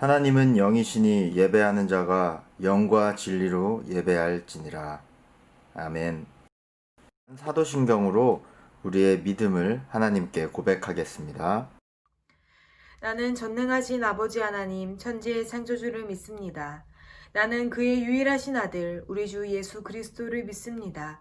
하나님은 영이시니 예배하는 자가 영과 진리로 예배할지니라. 아멘. 사도신경으로 우리의 믿음을 하나님께 고백하겠습니다. 나는 전능하신 아버지 하나님 천지의 창조주를 믿습니다. 나는 그의 유일하신 아들 우리 주 예수 그리스도를 믿습니다.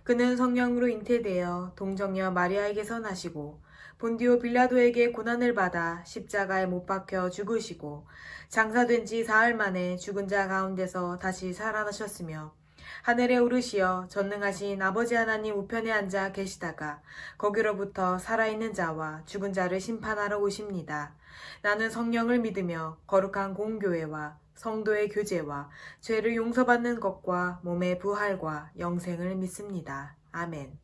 그는 성령으로 잉태되어 동정녀 마리아에게서 나시고 본디오 빌라도에게 고난을 받아 십자가에 못 박혀 죽으시고 장사된 지 사흘 만에 죽은 자 가운데서 다시 살아나셨으며 하늘에 오르시어 전능하신 아버지 하나님 우편에 앉아 계시다가 거기로부터 살아있는 자와 죽은 자를 심판하러 오십니다. 나는 성령을 믿으며 거룩한 공교회와 성도의 교제와 죄를 용서받는 것과 몸의 부활과 영생을 믿습니다. 아멘.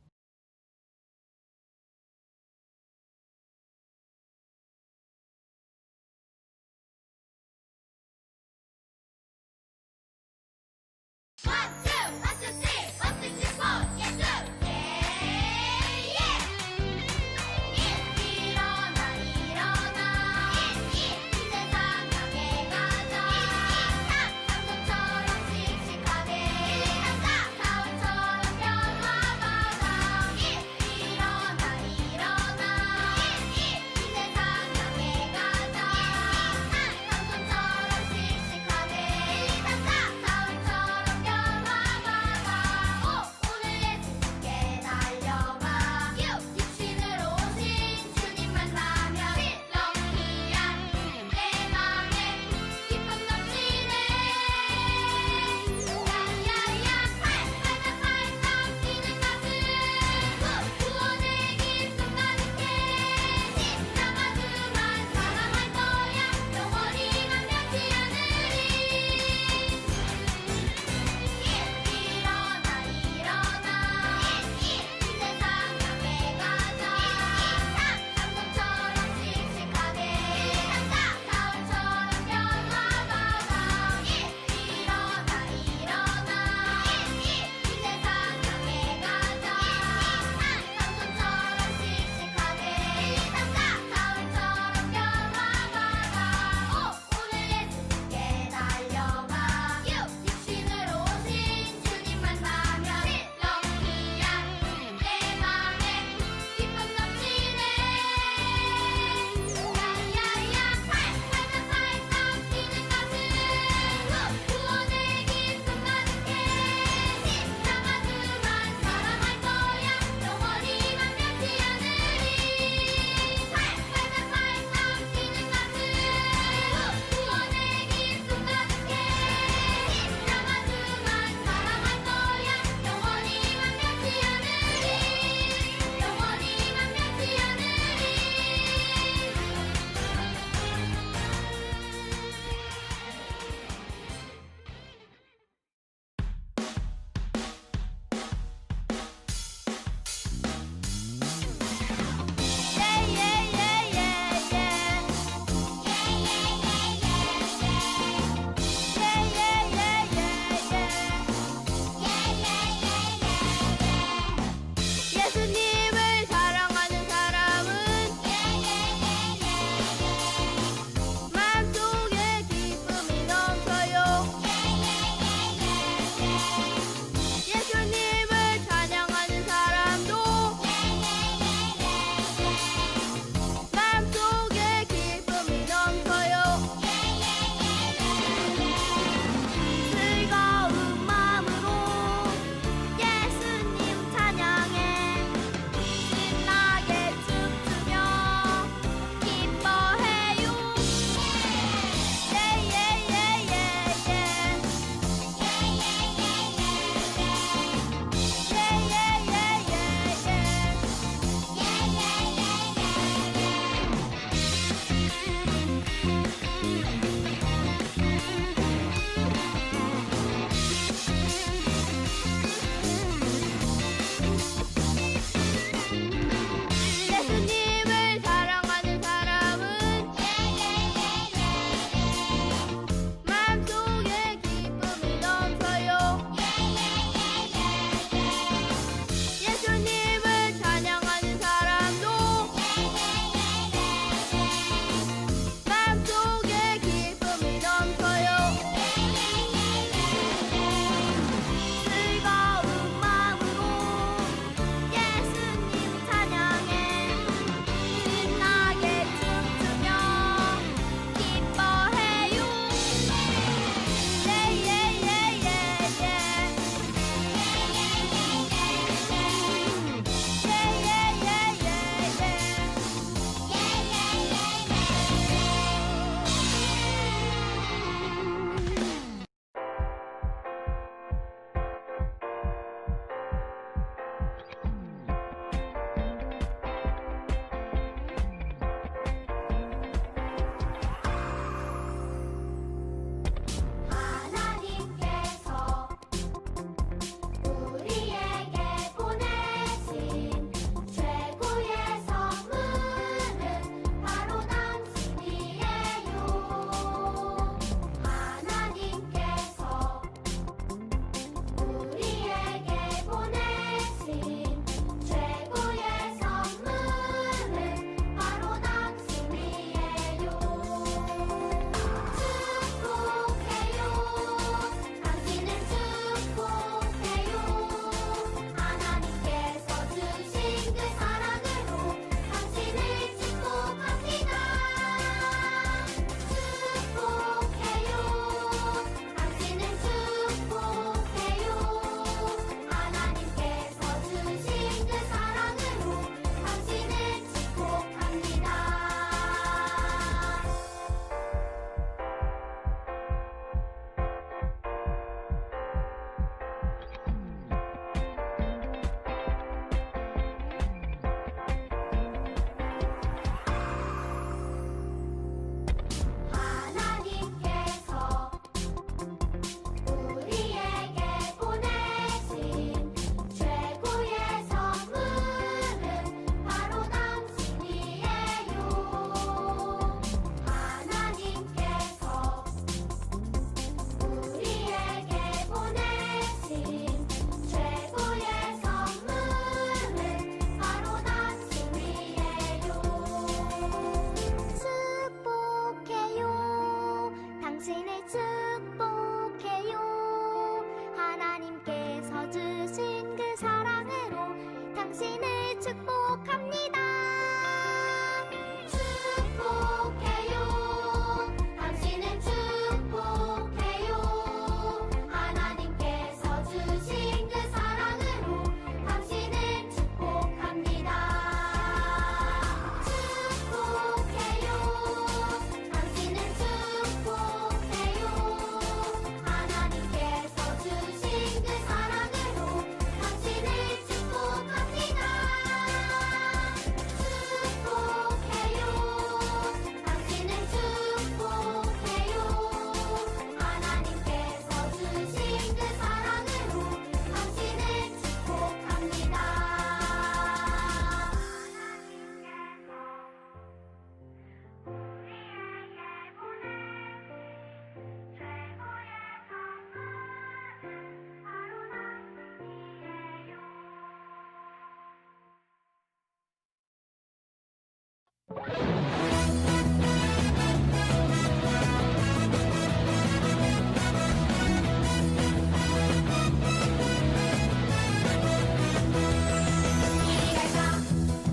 이리 갈까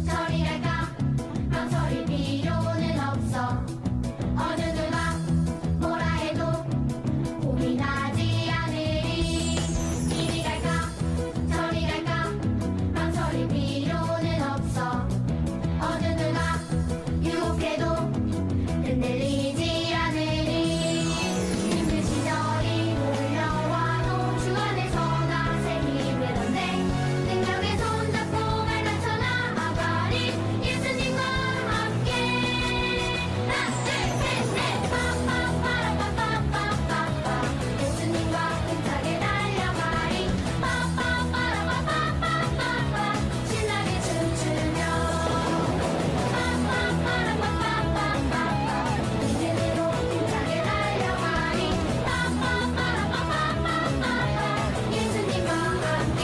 저리 갈까 망설일 필요는 없어 어느 누가 뭐라 해도 고민하지 않으리 이리 갈까 저리 갈까 망설일 필요는 없어 어느 누가 유혹해도 흔들리지 않으리 힘든 시절이 몰려와도 주 안에서 나 새 힘을 얻네 능력의 손잡고 갈라쳐 나아가리 예수님과 함께 하나 둘셋넷 빠빠빠라빠빠빠빠빠 예수님과 힘차게 달려가리 빠빠빠라빠빠빠빠빠 신나게 춤추며 빠빠빠라빠빠빠빠빠 믿음으로 힘차게 달려가리 빠빠빠라빠빠빠빠빠 예수님과 함께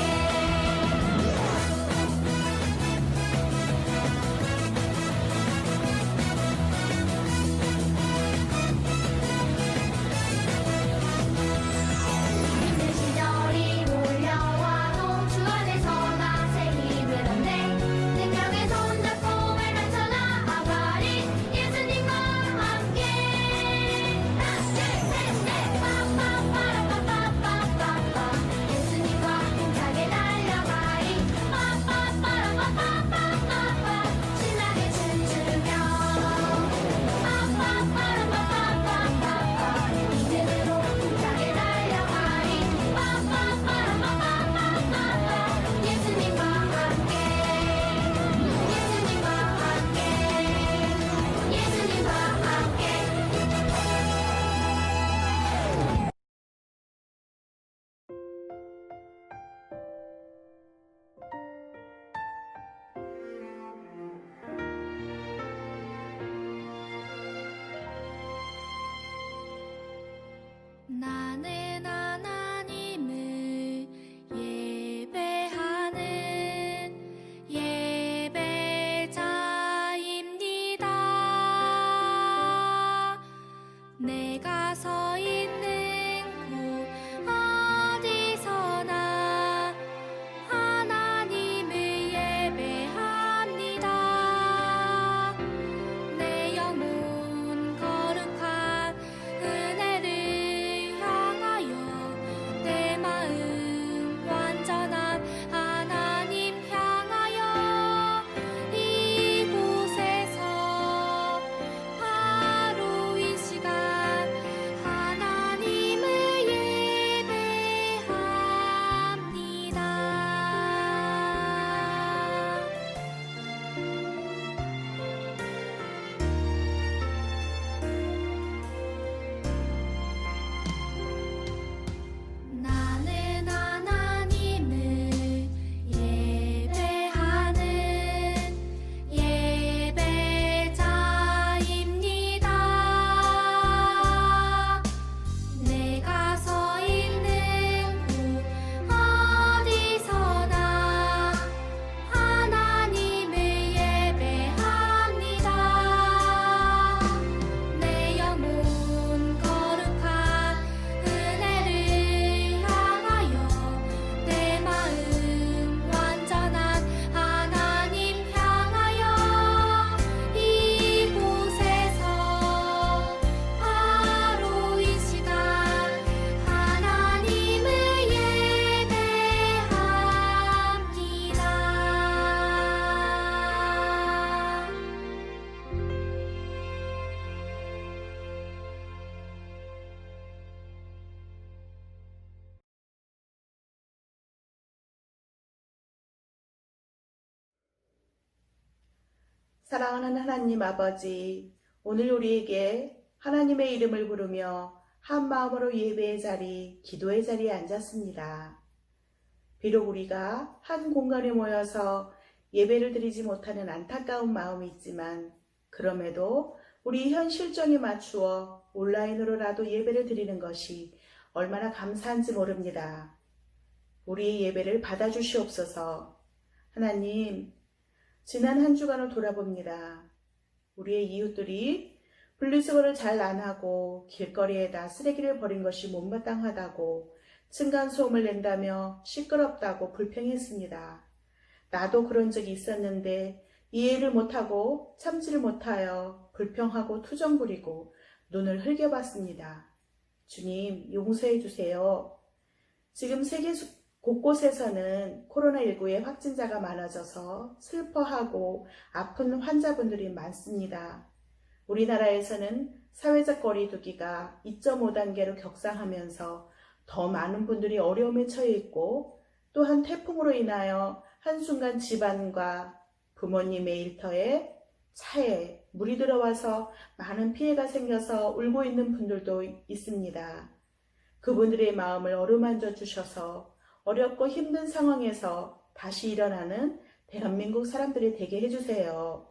힘든 시절이 몰려와도 주 안에서 나 새 힘을 얻네 능력의 손잡고 발맞춰 나아가리 예수님과 함께 하나 둘셋넷 빠빠빠라빠빠빠빠빠 예수님과 힘차게 달려가리 빠빠빠라빠빠빠빠빠 신나게 춤추며 빠빠빠라빠빠빠빠빠 믿음으로 힘차게 달려가리 빠빠빠라빠빠빠빠빠 예수님과 함께 예수님과 함께 예수님과 함께 나는 하나님을 예배하는 예배자입니다. 내가 서 있는 곳 어디서나 하나님을 예배합니다. 내 영혼 거룩한 은혜를 향하여 내 마음 완전한 하나님 향하여 이곳에서 바로 이 시간 하나님을 예배합니다. 나는 하나님을 예배하는 예배자입니다. 내가 서 있는 곳 어디서나 하나님을 예배합니다. 내 영혼 거룩한 은혜를 향하여 내 마음 완전한 하나님 향하여 이곳에서 바로 이 시간 하나님을 예배합니다. 사랑하는 하나님 아버지, 오늘 우리에게 하나님의 이름을 부르며 한 마음으로 예배의 자리, 기도의 자리에 앉았습니다. 비록 우리가 한 공간에 모여서 예배를 드리지 못하는 안타까운 마음이 있지만 그럼에도 우리 현 실정에 맞추어 온라인으로라도 예배를 드리는 것이 얼마나 감사한지 모릅니다. 우리의 예배를 받아주시옵소서. 하나님, 지난 한 주간을 돌아봅니다. 우리의 이웃들이 분리수거를 잘 안 하고 길거리에다 쓰레기를 버린 것이 못마땅하다고 층간소음을 낸다며 시끄럽다고 불평했습니다. 나도 그런 적이 있었는데 이해를 못하고 참지를 못하여 불평하고 투정 부리고 눈을 흘겨봤습니다. 주님, 용서해 주세요. 지금 세계 곳곳에서는 코로나19의 확진자가 많아져서 슬퍼하고 아픈 환자분들이 많습니다. 우리나라에서는 사회적 거리 두기가 2.5단계로 격상하면서 더 많은 분들이 어려움에 처해 있고, 또한 태풍으로 인하여 한순간 집안과 부모님의 일터에 차에 물이 들어와서 많은 피해가 생겨서 울고 있는 분들도 있습니다. 그분들의 마음을 어루만져 주셔서 어렵고 힘든 상황에서 다시 일어나는 대한민국 사람들이 되게 해주세요.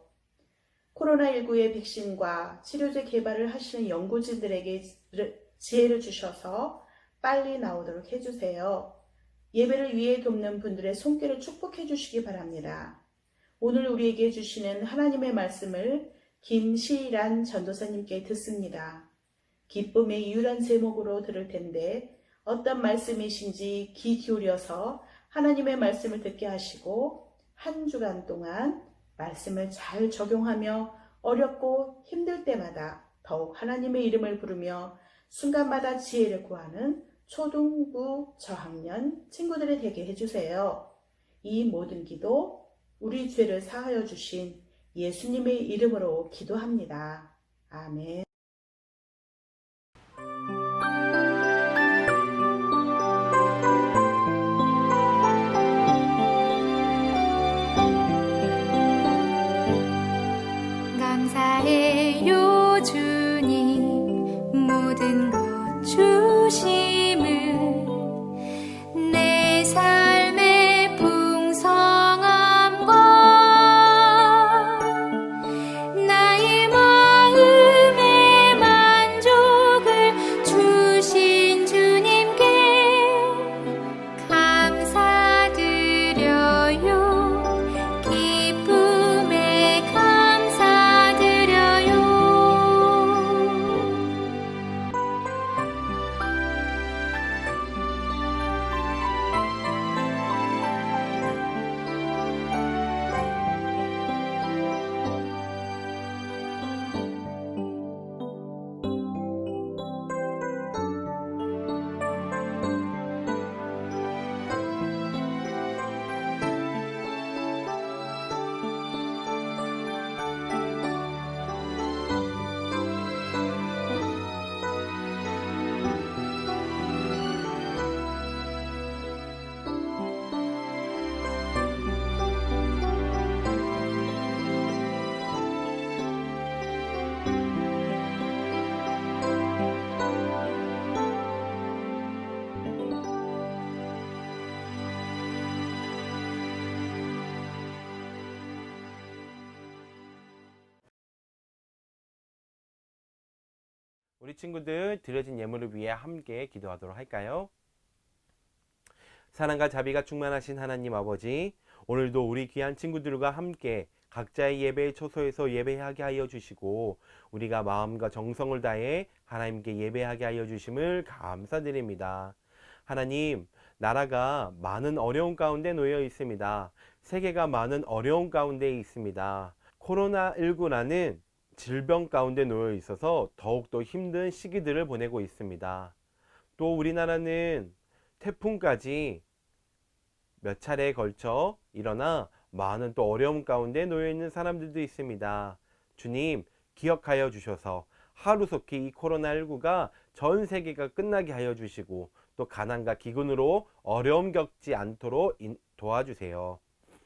코로나19의 백신과 치료제 개발을 하시는 연구진들에게 지혜를 주셔서 빨리 나오도록 해주세요. 예배를 위해 돕는 분들의 손길을 축복해 주시기 바랍니다. 오늘 우리에게 주시는 하나님의 말씀을 김시란 전도사님께 듣습니다. 기쁨의 이유란 제목으로 들을 텐데 어떤 말씀이신지 귀 기울여서 하나님의 말씀을 듣게 하시고 한 주간 동안 말씀을 잘 적용하며 어렵고 힘들 때마다 더욱 하나님의 이름을 부르며 순간마다 지혜를 구하는 초등부 저학년 친구들이 되게 해주세요. 이 모든 기도 우리 죄를 사하여 주신 예수님의 이름으로 기도합니다. 아멘. 감사해요 주님 모든 것 주심을 내 삶의 풍성함과 나의 마음의 만족을 주신 주님께 감사드려요 기쁨에 감사드려요. 우리 친구들 드려진 예물을 위해 함께 기도하도록 할까요? 사랑과 자비가 충만하신 하나님 아버지, 오늘도 우리 귀한 친구들과 함께 각자의 예배의 초소에서 예배하게 하여 주시고 우리가 마음과 정성을 다해 하나님께 예배하게 하여 주심을 감사드립니다. 하나님, 나라가 많은 어려움 가운데 놓여 있습니다. 세계가 많은 어려움 가운데 있습니다. 코로나19라는 질병 가운데 놓여 있어서 더욱더 힘든 시기들을 보내고 있습니다. 또 우리나라는 태풍까지 몇 차례에 걸쳐 일어나 많은 또 어려움 가운데 놓여 있는 사람들도 있습니다. 주님, 기억하여 주셔서 하루속히 이 코로나19가 전 세계가 끝나게 하여 주시고 또 가난과 기근으로 어려움 겪지 않도록 도와주세요.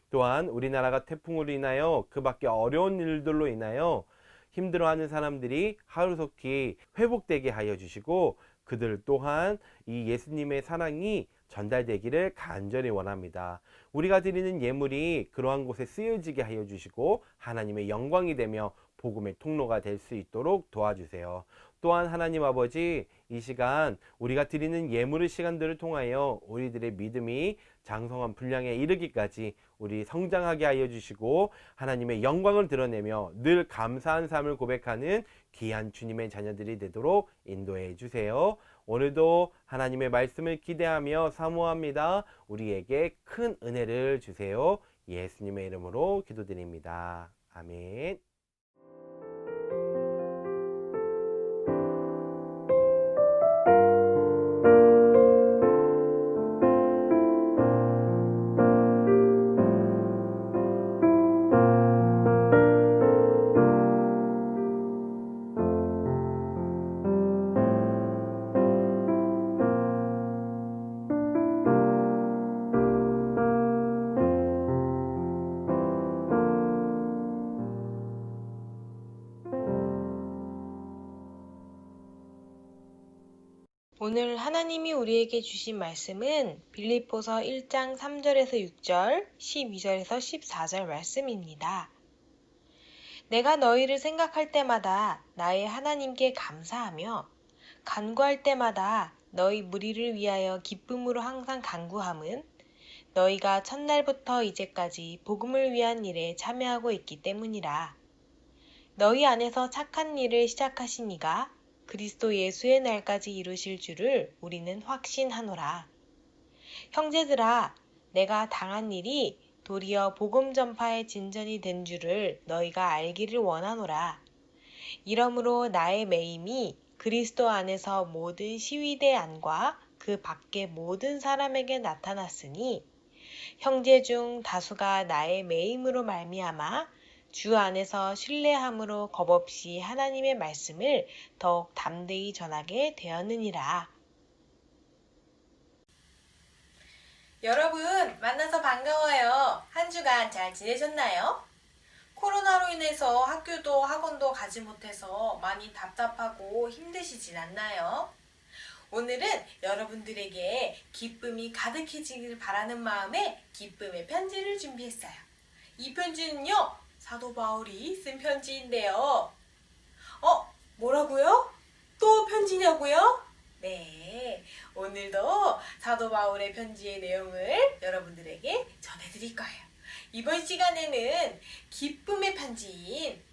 또한 우리나라가 태풍으로 인하여 그 밖에 어려운 일들로 인하여 힘들어하는 사람들이 하루속히 회복되게 하여 주시고 그들 또한 이 예수님의 사랑이 전달되기를 간절히 원합니다. 우리가 드리는 예물이 그러한 곳에 쓰여지게 하여 주시고 하나님의 영광이 되며 복음의 통로가 될 수 있도록 도와주세요. 또한 하나님 아버지, 이 시간 우리가 드리는 예물의 시간들을 통하여 우리들의 믿음이 장성한 분량에 이르기까지 우리 성장하게 하여 주시고 하나님의 영광을 드러내며 늘 감사한 삶을 고백하는 귀한 주님의 자녀들이 되도록 인도해 주세요. 오늘도 하나님의 말씀을 기대하며 사모합니다. 우리에게 큰 은혜를 주세요. 예수님의 이름으로 기도드립니다. 아멘. 오늘 하나님이 우리에게 주신 말씀은 빌립보서 1장 3절에서 6절, 12절에서 14절 말씀입니다. 내가 너희를 생각할 때마다 나의 하나님께 감사하며 간구할 때마다 너희 무리를 위하여 기쁨으로 항상 간구함은 너희가 첫날부터 이제까지 복음을 위한 일에 참여하고 있기 때문이라. 너희 안에서 착한 일을 시작하신 이가 그리스도 예수의 날까지 이루실 줄을 우리는 확신하노라. 형제들아, 내가 당한 일이 도리어 복음 전파의 진전이 된 줄을 너희가 알기를 원하노라. 이러므로 나의 매임이 그리스도 안에서 모든 시위대 안과 그 밖의 모든 사람에게 나타났으니 형제 중 다수가 나의 매임으로 말미암아 주 안에서 신뢰함으로 겁없이 하나님의 말씀을 더욱 담대히 전하게 되었느니라. 여러분, 만나서 반가워요. 한 주간 잘 지내셨나요? 코로나로 인해서 학교도 학원도 가지 못해서 많이 답답하고 힘드시진 않나요? 오늘은 여러분들에게 기쁨이 가득해지길 바라는 마음에 기쁨의 편지를 준비했어요. 이 편지는요, 사도 바울이 쓴 편지인데요. 뭐라고요? 또 편지냐고요? 네, 오늘도 사도 바울의 편지의 내용을 여러분들에게 전해드릴 거예요. 이번 시간에는 기쁨의 편지인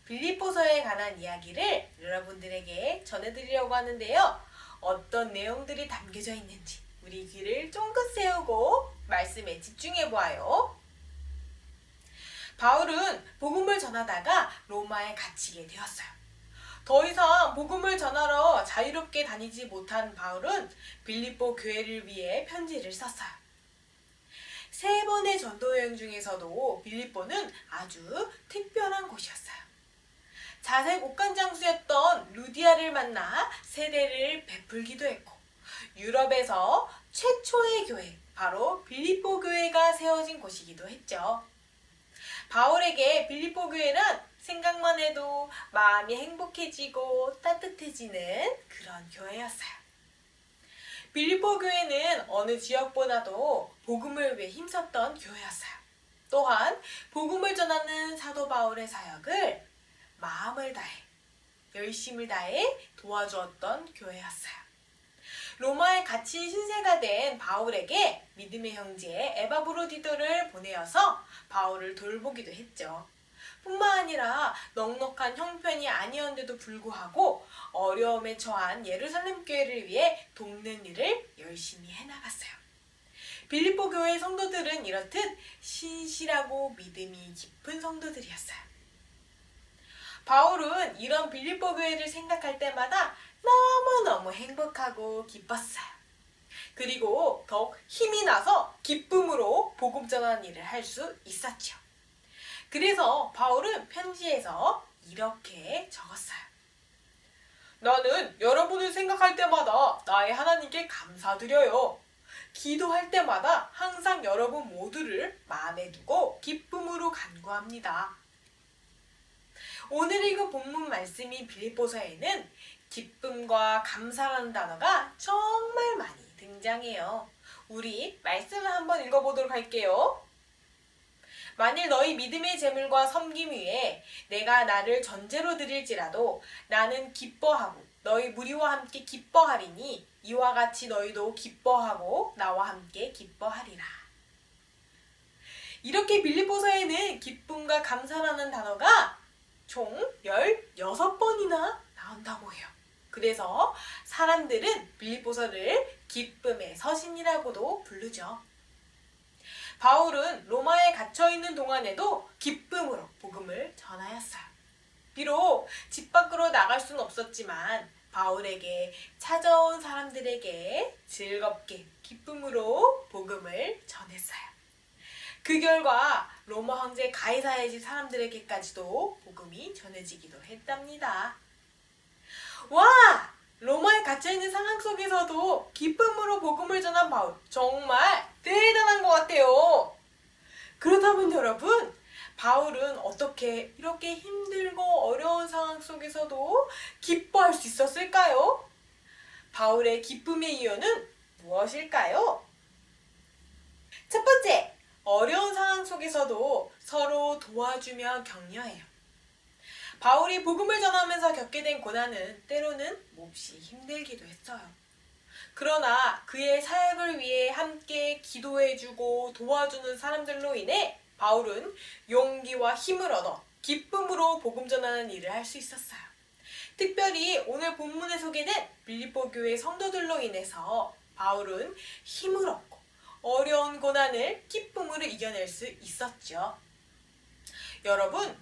빌립보서에 관한 이야기를 여러분들에게 전해드리려고 하는데요. 어떤 내용들이 담겨져 있는지 우리 귀를 쫑긋 세우고 말씀에 집중해 보아요. 바울은 복음을 전하다가 로마에 갇히게 되었어요. 더 이상 복음을 전하러 자유롭게 다니지 못한 바울은 빌립보 교회를 위해 편지를 썼어요. 3번의 전도 여행 중에서도 빌립보는 아주 특별한 곳이었어요. 자색 옥간장수였던 루디아를 만나 세례를 베풀기도 했고, 유럽에서 최초의 교회, 바로 빌립보 교회가 세워진 곳이기도 했죠. 바울에게 빌립보 교회는 생각만 해도 마음이 행복해지고 따뜻해지는 그런 교회였어요. 빌립보 교회는 어느 지역보다도 복음을 위해 힘썼던 교회였어요. 또한 복음을 전하는 사도 바울의 사역을 마음을 다해, 열심을 다해 도와주었던 교회였어요. 로마에 갇힌 신세가 된 바울에게 믿음의 형제 에바브로디도를 보내어서 바울을 돌보기도 했죠. 뿐만 아니라 넉넉한 형편이 아니었는데도 불구하고 어려움에 처한 예루살렘 교회를 위해 돕는 일을 열심히 해나갔어요. 빌립보 교회 성도들은 이렇듯 신실하고 믿음이 깊은 성도들이었어요. 바울은 이런 빌립보 교회를 생각할 때마다 너무너무 행복하고 기뻤어요. 그리고 더욱 힘이 나서 기쁨으로 복음 전하는 일을 할 수 있었죠. 그래서 바울은 편지에서 이렇게 적었어요. 나는 여러분을 생각할 때마다 나의 하나님께 감사드려요. 기도할 때마다 항상 여러분 모두를 마음에 두고 기쁨으로 간구합니다. 오늘 읽은 본문 말씀인 빌립보서에는 기쁨과 감사라는 단어가 정말 많이 등장해요. 우리 말씀을 한번 읽어보도록 할게요. 만일 너희 믿음의 제물과 섬김 위에 내가 나를 전제로 드릴지라도 나는 기뻐하고 너희 무리와 함께 기뻐하리니 이와 같이 너희도 기뻐하고 나와 함께 기뻐하리라. 이렇게 빌립보서에는 기쁨과 감사라는 단어가 총 16번이나 나온다고 해요. 그래서 사람들은 빌립보서를 기쁨의 서신이라고도 부르죠. 바울은 로마에 갇혀있는 동안에도 기쁨으로 복음을 전하였어요. 비록 집 밖으로 나갈 수는 없었지만 바울에게 찾아온 사람들에게 즐겁게 기쁨으로 복음을 전했어요. 그 결과 로마 황제 가이사의 집 사람들에게까지도 복음이 전해지기도 했답니다. 와! 로마에 갇혀있는 상황 속에서도 기쁨으로 복음을 전한 바울, 정말 대단한 것 같아요. 그렇다면 여러분, 바울은 어떻게 이렇게 힘들고 어려운 상황 속에서도 기뻐할 수 있었을까요? 바울의 기쁨의 이유는 무엇일까요? 첫 번째, 어려운 상황 속에서도 서로 도와주며 격려해요. 바울이 복음을 전하면서 겪게 된 고난은 때로는 몹시 힘들기도 했어요. 그러나 그의 사역을 위해 함께 기도해주고 도와주는 사람들로 인해 바울은 용기와 힘을 얻어 기쁨으로 복음 전하는 일을 할 수 있었어요. 특별히 오늘 본문에 소개된 빌립보 교회 성도들로 인해서 바울은 힘을 얻고 어려운 고난을 기쁨으로 이겨낼 수 있었죠. 여러분,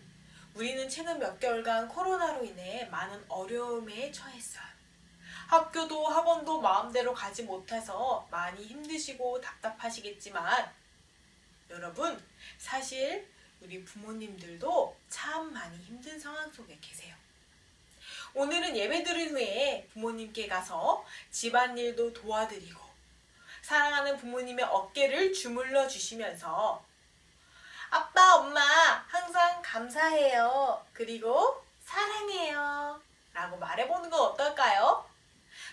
우리는 최근 몇 개월간 코로나로 인해 많은 어려움에 처했어요. 학교도 학원도 마음대로 가지 못해서 많이 힘드시고 답답하시겠지만 여러분, 사실 우리 부모님들도 참 많이 힘든 상황 속에 계세요. 오늘은 예배 드린 후에 부모님께 가서 집안일도 도와드리고 사랑하는 부모님의 어깨를 주물러 주시면서 아빠, 엄마 항상 감사해요. 그리고 사랑해요. 라고 말해보는 건 어떨까요?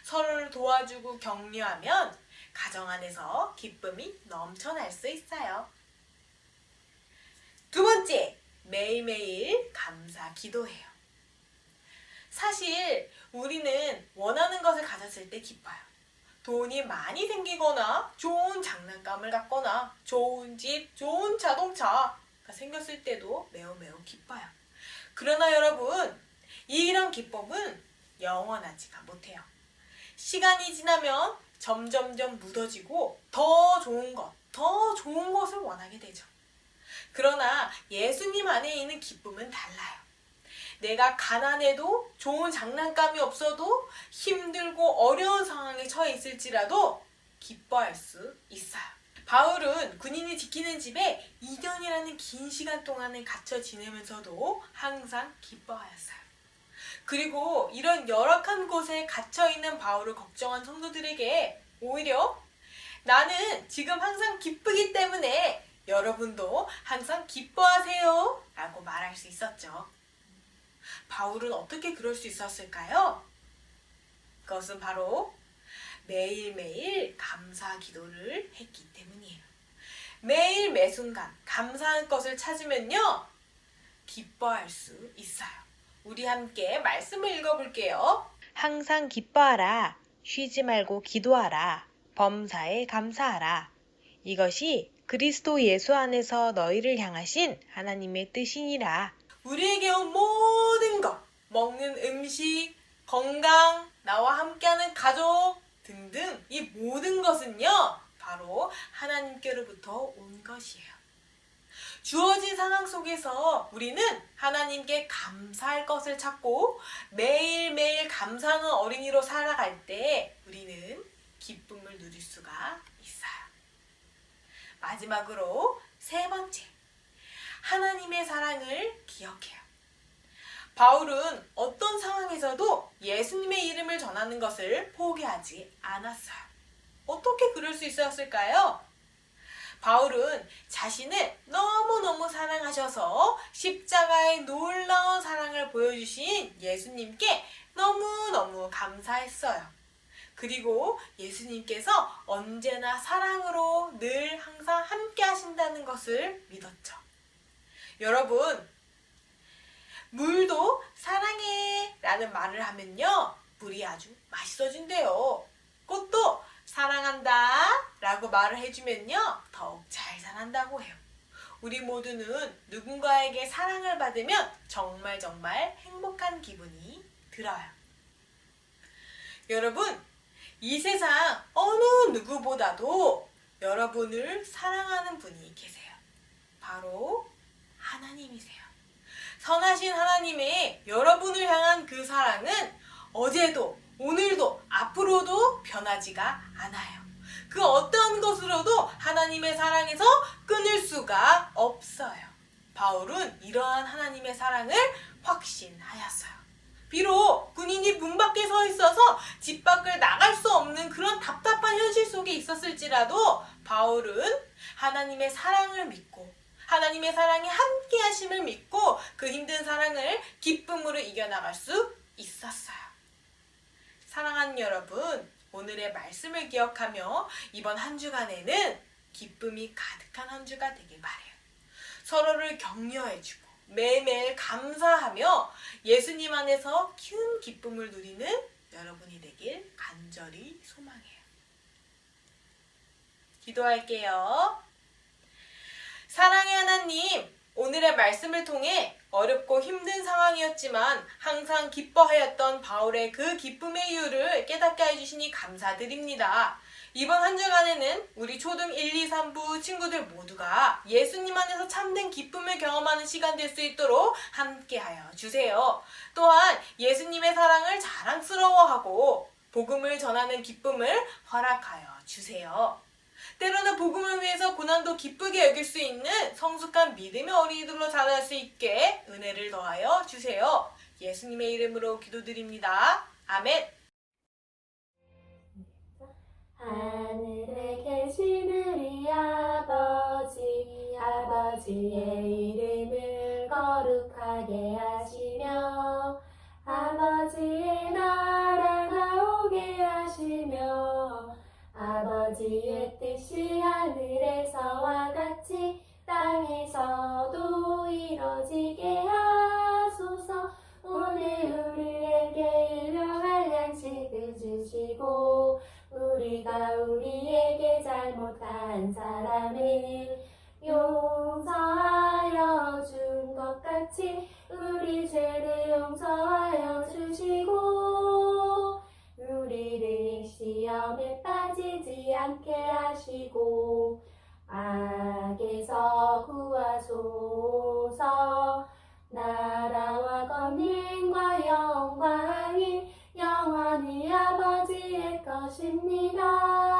서로를 도와주고 격려하면 가정 안에서 기쁨이 넘쳐날 수 있어요. 두 번째, 매일매일 감사 기도해요. 사실 우리는 원하는 것을 가졌을 때 기뻐요. 돈이 많이 생기거나 좋은 장난감을 갖거나 좋은 집, 좋은 자동차가 생겼을 때도 매우 기뻐요. 그러나 여러분, 이런 기쁨은 영원하지가 못해요. 시간이 지나면 점점점 묻어지고 더 좋은 것을 원하게 되죠. 그러나 예수님 안에 있는 기쁨은 달라요. 내가 가난해도 좋은 장난감이 없어도 힘들고 어려운 상황에 처해 있을지라도 기뻐할 수 있어요. 바울은 군인이 지키는 집에 2년이라는 긴 시간 동안에 갇혀 지내면서도 항상 기뻐하였어요. 그리고 이런 열악한 곳에 갇혀있는 바울을 걱정한 성도들에게 오히려 나는 지금 항상 기쁘기 때문에 여러분도 항상 기뻐하세요 라고 말할 수 있었죠. 바울은 어떻게 그럴 수 있었을까요? 그것은 바로 매일매일 감사 기도를 했기 때문이에요. 매일 매순간 감사한 것을 찾으면요, 기뻐할 수 있어요. 우리 함께 말씀을 읽어볼게요. 항상 기뻐하라. 쉬지 말고 기도하라. 범사에 감사하라. 이것이 그리스도 예수 안에서 너희를 향하신 하나님의 뜻이니라. 우리에게 온 모든 것, 먹는 음식, 건강, 나와 함께하는 가족 등등 이 모든 것은요, 바로 하나님께로부터 온 것이에요. 주어진 상황 속에서 우리는 하나님께 감사할 것을 찾고 매일매일 감사하는 어린이로 살아갈 때 우리는 기쁨을 누릴 수가 있어요. 마지막으로 세 번째, 하나님의 사랑을 기억해요. 바울은 어떤 상황에서도 예수님의 이름을 전하는 것을 포기하지 않았어요. 어떻게 그럴 수 있었을까요? 바울은 자신을 너무너무 사랑하셔서 십자가의 놀라운 사랑을 보여주신 예수님께 너무너무 감사했어요. 그리고 예수님께서 언제나 사랑으로 늘 항상 함께 하신다는 것을 믿었죠. 여러분, 물도 사랑해 라는 말을 하면요, 물이 아주 맛있어진대요. 꽃도 사랑한다 라고 말을 해주면요, 더욱 잘 자란다고 해요. 우리 모두는 누군가에게 사랑을 받으면 정말 행복한 기분이 들어요. 여러분, 이 세상 어느 누구보다도 여러분을 사랑하는 분이 계세요. 바로 하나님이세요. 선하신 하나님의 여러분을 향한 그 사랑은 어제도 오늘도 앞으로도 변하지가 않아요. 그 어떤 것으로도 하나님의 사랑에서 끊을 수가 없어요. 바울은 이러한 하나님의 사랑을 확신하였어요. 비록 군인이 문 밖에 서 있어서 집 밖을 나갈 수 없는 그런 답답한 현실 속에 있었을지라도 바울은 하나님의 사랑을 믿고 하나님의 사랑이 함께 하심을 믿고 그 힘든 사랑을 기쁨으로 이겨나갈 수 있었어요. 사랑하는 여러분, 오늘의 말씀을 기억하며 이번 한 주간에는 기쁨이 가득한 한 주가 되길 바라요. 서로를 격려해주고 매일매일 감사하며 예수님 안에서 큰 기쁨을 누리는 여러분이 되길 간절히 소망해요. 기도할게요. 사랑의 하나님, 오늘의 말씀을 통해 어렵고 힘든 상황이었지만 항상 기뻐하였던 바울의 그 기쁨의 이유를 깨닫게 해주시니 감사드립니다. 이번 한 주간에는 우리 초등 1, 2, 3부 친구들 모두가 예수님 안에서 참된 기쁨을 경험하는 시간 될 수 있도록 함께하여 주세요. 또한 예수님의 사랑을 자랑스러워하고 복음을 전하는 기쁨을 허락하여 주세요. 때로는 복음을 위해서 고난도 기쁘게 여길 수 있는 성숙한 믿음의 어린이들로 자랄 수 있게 은혜를 더하여 주세요. 예수님의 이름으로 기도드립니다. 아멘. 하늘에 계신 우리 아버지, 아버지의 이름을 거룩하게 하시며 아버지의 나라가 오게 하시며 아버지의 뜻이 하늘에서와 같이 땅에서도 이루어지게 하소서. 오늘 우리에게 일용할 양식을 주시고 우리가 우리에게 잘못한 사람을 용서하여 준 것 같이 우리 죄를 용서하여 주시고 우리를 시험에 빠지지 않게 하시고 악에서 구하소서. 나라와 권능과 영광이 영원히 아버지의 것입니다.